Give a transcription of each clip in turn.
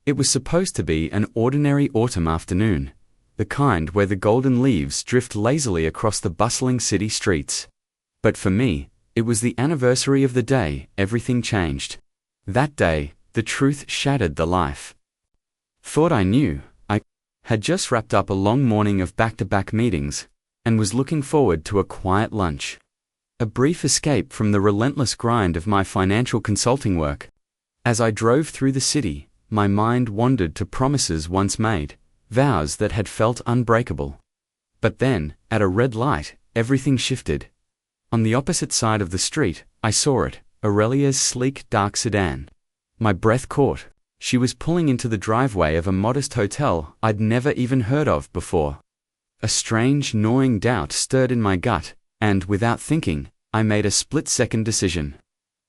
It was supposed to be an ordinary autumn afternoon, the kind where the golden leaves drift lazily across the bustling city streets. But for me, it was the anniversary of the day everything changed. That day, the truth shattered the life. Thought I knew. I had just wrapped up a long morning of back-to-back meetings, and was looking forward to a quiet lunch. A brief escape from the relentless grind of my financial consulting work. As I drove through the city, my mind wandered to promises once made, vows that had felt unbreakable. But then, at a red light, everything shifted. On the opposite side of the street, I saw it, Aurelia's sleek dark sedan. My breath caught. She was pulling into the driveway of a modest hotel I'd never even heard of before. A strange, gnawing doubt stirred in my gut, and without thinking, I made a split-second decision.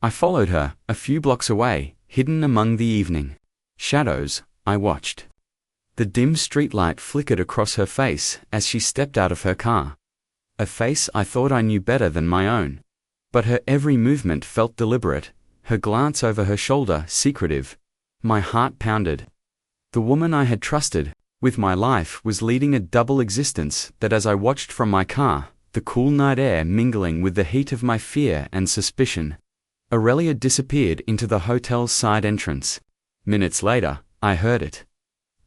I followed her, a few blocks away, hidden among the evening shadows. I watched. The dim streetlight flickered across her face as she stepped out of her car. A face I thought I knew better than my own. But her every movement felt deliberate, her glance over her shoulder secretive. My heart pounded. The woman I had trusted with my life was leading a double existence that, as I watched from my car, the cool night air mingling with the heat of my fear and suspicion. Aurelia disappeared into the hotel's side entrance. Minutes later, I heard it.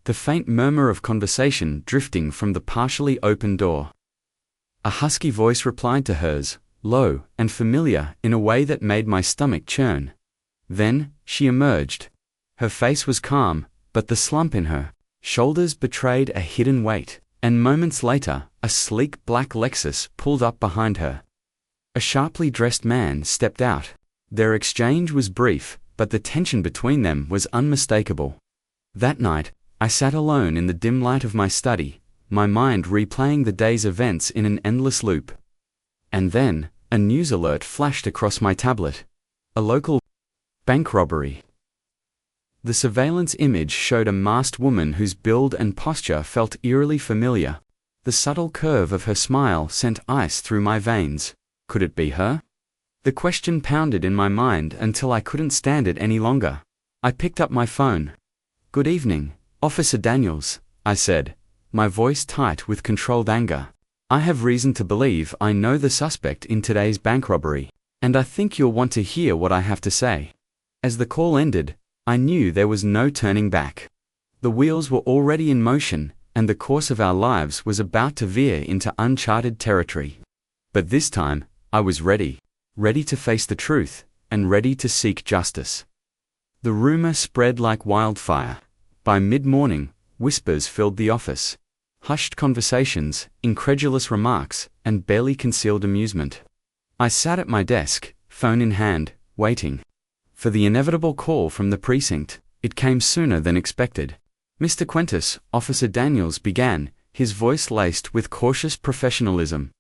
The faint murmur of conversation drifting from the partially open door. A husky voice replied to hers, low and familiar in a way that made my stomach churn. Then, she emerged. Her face was calm, but the slump in her shoulders betrayed a hidden weight, and moments later, a sleek black Lexus pulled up behind her. A sharply dressed man stepped out. Their exchange was brief, but the tension between them was unmistakable. That night, I sat alone in the dim light of my study, my mind replaying the day's events in an endless loop. And then, a news alert flashed across my tablet. A local bank robbery. The surveillance image showed a masked woman whose build and posture felt eerily familiar. The subtle curve of her smile sent ice through my veins. Could it be her? The question pounded in my mind until I couldn't stand it any longer. I picked up my phone. "Good evening, Officer Daniels," I said, my voice tight with controlled anger. "I have reason to believe I know the suspect in today's bank robbery, and I think you'll want to hear what I have to say." As the call ended, I knew there was no turning back. The wheels were already in motion, and the course of our lives was about to veer into uncharted territory. But this time, I was ready to face the truth, and ready to seek justice. The rumor spread like wildfire. By mid-morning, whispers filled the office. Hushed conversations, incredulous remarks, and barely concealed amusement. I sat at my desk, phone in hand, waiting for the inevitable call from the precinct. It came sooner than expected. "Mr. Quintus," Officer Daniels began, his voice laced with cautious professionalism.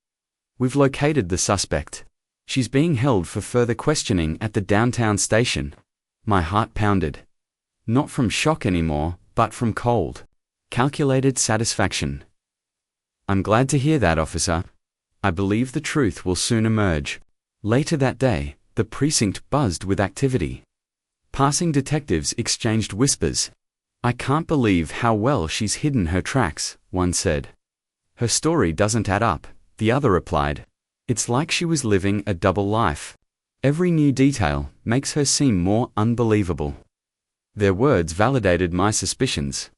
"We've located the suspect. She's being held for further questioning at the downtown station." My heart pounded. Not from shock anymore, but from cold, calculated satisfaction. "I'm glad to hear that, officer. I believe the truth will soon emerge." Later that day, the precinct buzzed with activity. Passing detectives exchanged whispers. "I can't believe how well she's hidden her tracks," one said. "Her story doesn't add up," the other replied. "It's like she was living a double life. Every new detail makes her seem more unbelievable." Their words validated my suspicions.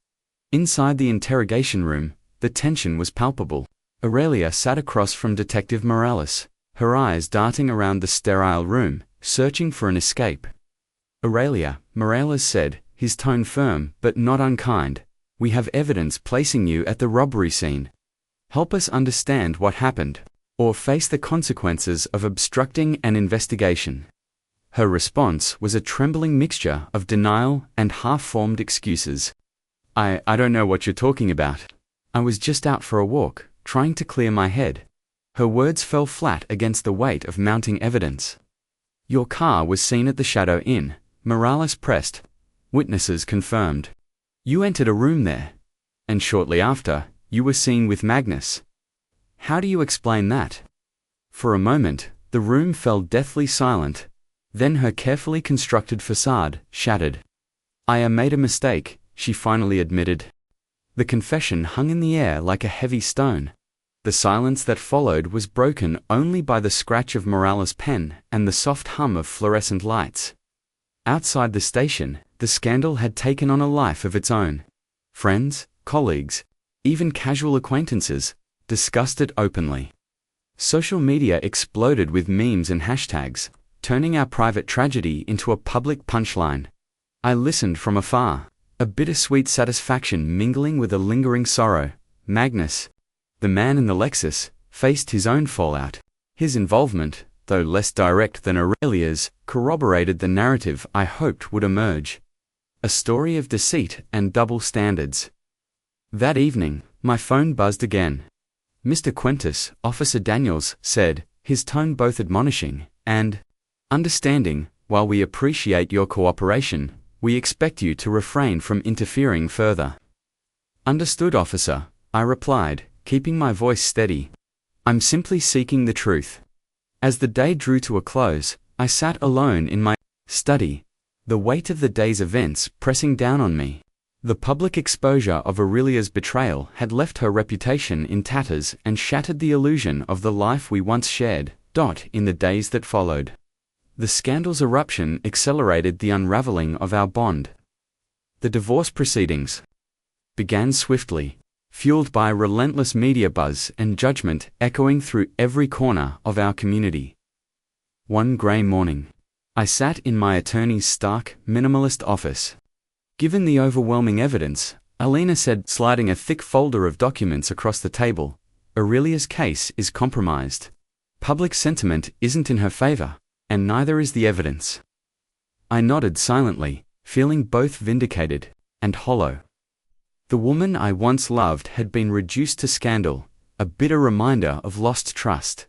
Inside the interrogation room, the tension was palpable. Aurelia sat across from Detective Morales, her eyes darting around the sterile room, searching for an escape. "Aurelia," Morales said, his tone firm but not unkind, "we have evidence placing you at the robbery scene. Help us understand what happened, or face the consequences of obstructing an investigation." Her response was a trembling mixture of denial and half-formed excuses. I don't know what you're talking about. I was just out for a walk, trying to clear my head." Her words fell flat against the weight of mounting evidence. "Your car was seen at the Shadow Inn," Morales pressed. "Witnesses confirmed. You entered a room there. And shortly after, you were seen with Magnus. How do you explain that?" For a moment, the room fell deathly silent. Then her carefully constructed facade shattered. "I made a mistake," she finally admitted. The confession hung in the air like a heavy stone. The silence that followed was broken only by the scratch of Morales' pen and the soft hum of fluorescent lights. Outside the station, the scandal had taken on a life of its own. Friends, colleagues, even casual acquaintances discussed it openly. Social media exploded with memes and hashtags, turning our private tragedy into a public punchline. I listened from afar, a bittersweet satisfaction mingling with a lingering sorrow. Magnus, the man in the Lexus, faced his own fallout. His involvement, though less direct than Aurelia's, corroborated the narrative I hoped would emerge. A story of deceit and double standards. That evening, my phone buzzed again. Mr. Quintus, Officer Daniels, said, his tone both admonishing and understanding. While we appreciate your cooperation, we expect you to refrain from interfering further. Understood, officer, I replied, keeping my voice steady. I'm simply seeking the truth. As the day drew to a close, I sat alone in my study, the weight of the day's events pressing down on me. The public exposure of Aurelia's betrayal had left her reputation in tatters and shattered the illusion of the life we once shared. In the days that followed, the scandal's eruption accelerated the unraveling of our bond. The divorce proceedings began swiftly, fueled by relentless media buzz and judgment echoing through every corner of our community. One grey morning, I sat in my attorney's stark, minimalist office. Given the overwhelming evidence, Alina said, sliding a thick folder of documents across the table, Aurelia's case is compromised. Public sentiment isn't in her favor, and neither is the evidence. I nodded silently, feeling both vindicated and hollow. The woman I once loved had been reduced to scandal, a bitter reminder of lost trust.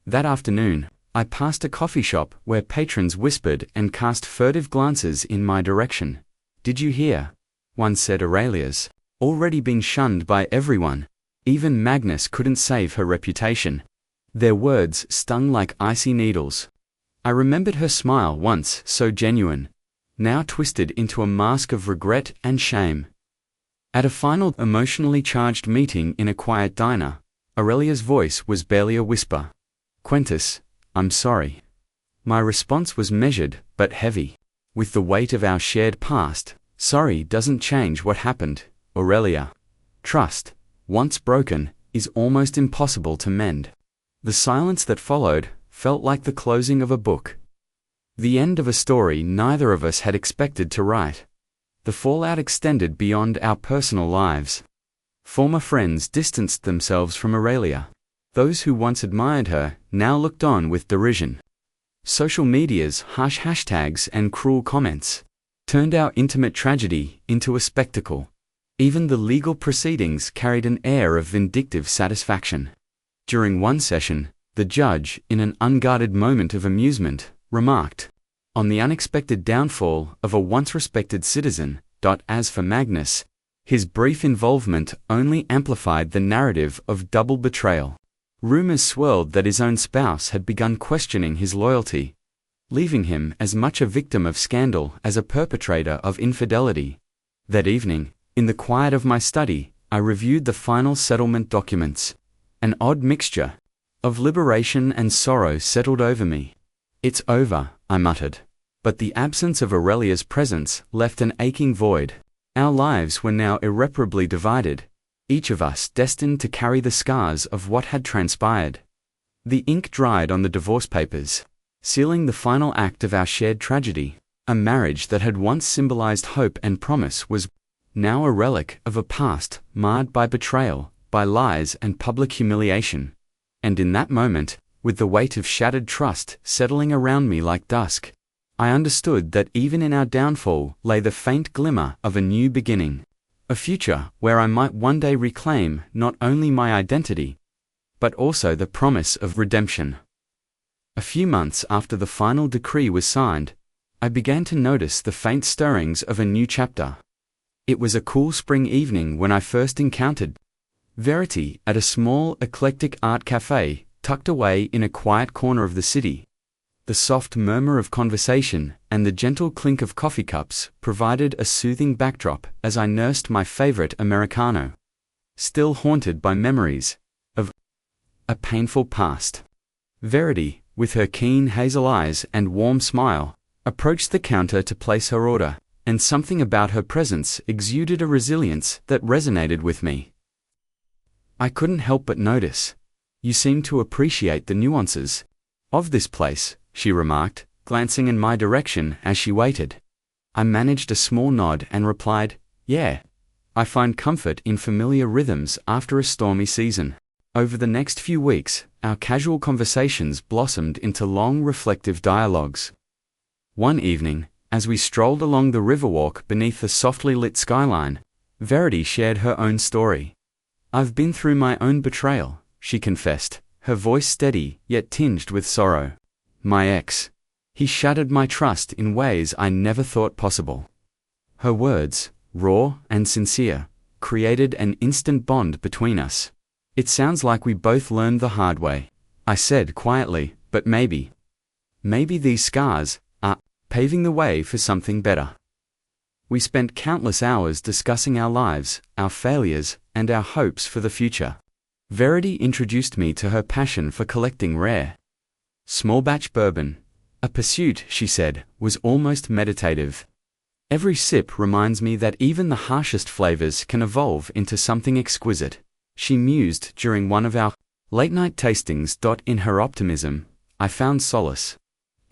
That afternoon, I passed a coffee shop where patrons whispered and cast furtive glances in my direction. Did you hear? One said Aurelia's already been shunned by everyone. Even Magnus couldn't save her reputation. Their words stung like icy needles. I remembered her smile once so genuine, now twisted into a mask of regret and shame. At a final emotionally charged meeting in a quiet diner, Aurelia's voice was barely a whisper. Quintus, I'm sorry. My response was measured but heavy. With the weight of our shared past, sorry doesn't change what happened, Aurelia. Trust, once broken, is almost impossible to mend. The silence that followed felt like the closing of a book. The end of a story neither of us had expected to write. The fallout extended beyond our personal lives. Former friends distanced themselves from Aurelia. Those who once admired her now looked on with derision. Social media's harsh hashtags and cruel comments turned our intimate tragedy into a spectacle. Even the legal proceedings carried an air of vindictive satisfaction. During one session, the judge, in an unguarded moment of amusement, remarked on the unexpected downfall of a once respected citizen. As for Magnus, his brief involvement only amplified the narrative of double betrayal. Rumors swirled that his own spouse had begun questioning his loyalty, leaving him as much a victim of scandal as a perpetrator of infidelity. That evening, in the quiet of my study, I reviewed the final settlement documents. An odd mixture of liberation and sorrow settled over me. It's over, I muttered. But the absence of Aurelia's presence left an aching void. Our lives were now irreparably divided, each of us destined to carry the scars of what had transpired. The ink dried on the divorce papers, sealing the final act of our shared tragedy. A marriage that had once symbolized hope and promise was now a relic of a past marred by betrayal, by lies and public humiliation. And in that moment, with the weight of shattered trust settling around me like dusk, I understood that even in our downfall lay the faint glimmer of a new beginning. A future where I might one day reclaim not only my identity, but also the promise of redemption. A few months after the final decree was signed, I began to notice the faint stirrings of a new chapter. It was a cool spring evening when I first encountered Verity at a small, eclectic art cafe tucked away in a quiet corner of the city. The soft murmur of conversation and the gentle clink of coffee cups provided a soothing backdrop as I nursed my favorite Americano, still haunted by memories of a painful past. Verity, with her keen hazel eyes and warm smile, approached the counter to place her order, and something about her presence exuded a resilience that resonated with me. I couldn't help but notice. You seem to appreciate the nuances of this place, she remarked, glancing in my direction as she waited. I managed a small nod and replied, yeah. I find comfort in familiar rhythms after a stormy season. Over the next few weeks, our casual conversations blossomed into long reflective dialogues. One evening, as we strolled along the riverwalk beneath the softly lit skyline, Verity shared her own story. I've been through my own betrayal, she confessed, her voice steady yet tinged with sorrow. My ex. He shattered my trust in ways I never thought possible. Her words, raw and sincere, created an instant bond between us. It sounds like we both learned the hard way, I said quietly, but maybe these scars are paving the way for something better. We spent countless hours discussing our lives, our failures, and our hopes for the future. Verity introduced me to her passion for collecting rare, small batch bourbon. A pursuit, she said, was almost meditative. Every sip reminds me that even the harshest flavors can evolve into something exquisite, she mused during one of our late-night tastings. In her optimism, I found solace,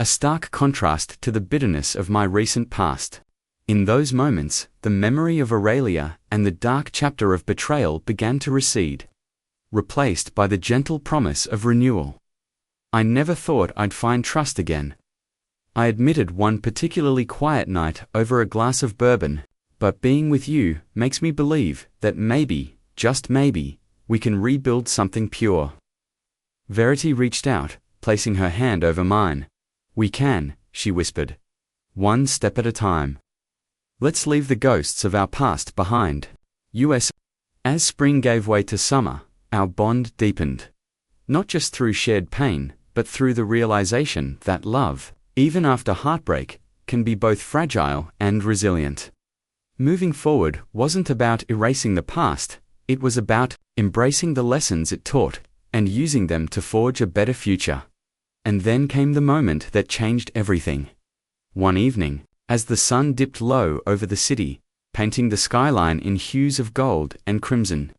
a stark contrast to the bitterness of my recent past. In those moments, the memory of Aurelia and the dark chapter of betrayal began to recede, replaced by the gentle promise of renewal. I never thought I'd find trust again, I admitted one particularly quiet night over a glass of bourbon, but being with you makes me believe that maybe, just maybe, we can rebuild something pure. Verity reached out, placing her hand over mine. We can, she whispered. One step at a time. Let's leave the ghosts of our past behind. U.S. As spring gave way to summer, our bond deepened. Not just through shared pain, but through the realization that love, even after heartbreak, can be both fragile and resilient. Moving forward wasn't about erasing the past, it was about embracing the lessons it taught and using them to forge a better future. And then came the moment that changed everything. One evening, as the sun dipped low over the city, painting the skyline in hues of gold and crimson,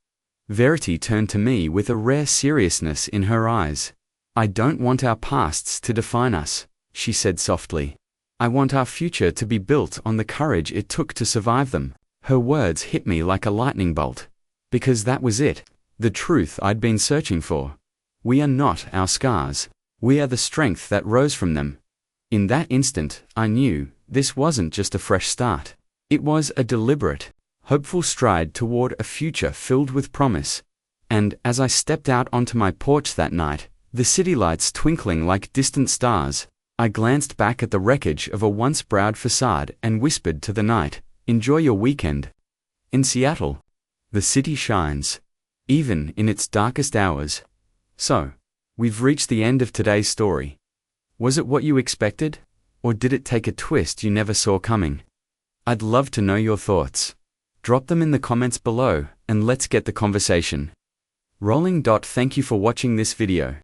Verity turned to me with a rare seriousness in her eyes. I don't want our pasts to define us, she said softly. I want our future to be built on the courage it took to survive them. Her words hit me like a lightning bolt. Because that was it, the truth I'd been searching for. We are not our scars. We are the strength that rose from them. In that instant, I knew this wasn't just a fresh start. It was a deliberate, hopeful stride toward a future filled with promise. And as I stepped out onto my porch that night, the city lights twinkling like distant stars, I glanced back at the wreckage of a once proud facade and whispered to the night, enjoy your weekend. In Seattle, the city shines, even in its darkest hours. So, we've reached the end of today's story. Was it what you expected? Or did it take a twist you never saw coming? I'd love to know your thoughts. Drop them in the comments below, and let's get the conversation rolling. Thank you for watching this video.